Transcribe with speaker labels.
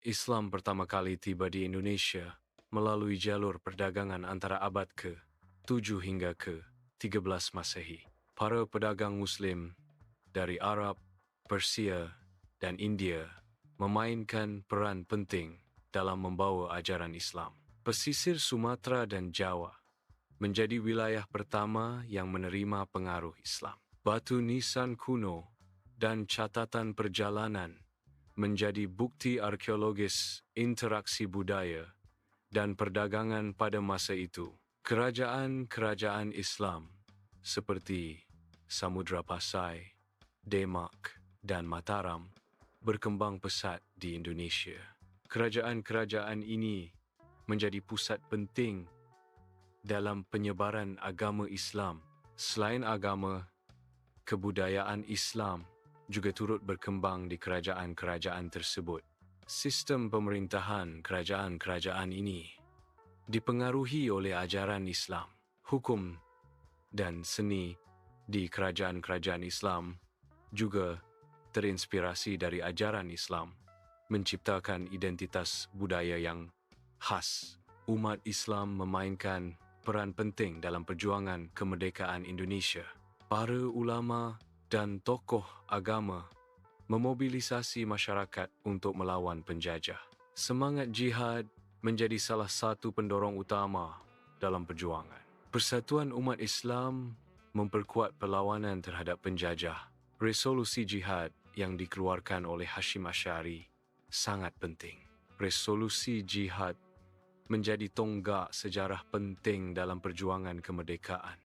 Speaker 1: Islam pertama kali tiba di Indonesia melalui jalur perdagangan antara abad ke-7 hingga ke-13 Masehi. Para pedagang Muslim dari Arab, Persia, dan India memainkan peran penting dalam membawa ajaran Islam. Pesisir Sumatera dan Jawa menjadi wilayah pertama yang menerima pengaruh Islam. Batu nisan kuno dan catatan perjalanan menjadi bukti arkeologis interaksi budaya dan perdagangan pada masa itu. Kerajaan-kerajaan Islam seperti Samudra Pasai, Demak, dan Mataram berkembang pesat di Indonesia. Kerajaan-kerajaan ini menjadi pusat penting dalam penyebaran agama Islam. Selain agama, kebudayaan Islam juga turut berkembang di kerajaan-kerajaan tersebut. Sistem pemerintahan kerajaan-kerajaan ini dipengaruhi oleh ajaran Islam. Hukum dan seni di kerajaan-kerajaan Islam juga terinspirasi dari ajaran Islam, menciptakan identitas budaya yang khas. Umat Islam memainkan peran penting dalam perjuangan kemerdekaan Indonesia. Para ulama dan tokoh agama memobilisasi masyarakat untuk melawan penjajah. Semangat jihad menjadi salah satu pendorong utama dalam perjuangan. Persatuan umat Islam memperkuat perlawanan terhadap penjajah. Resolusi jihad yang dikeluarkan oleh Hashim Asy'ari sangat penting. Resolusi jihad menjadi tonggak sejarah penting dalam perjuangan kemerdekaan.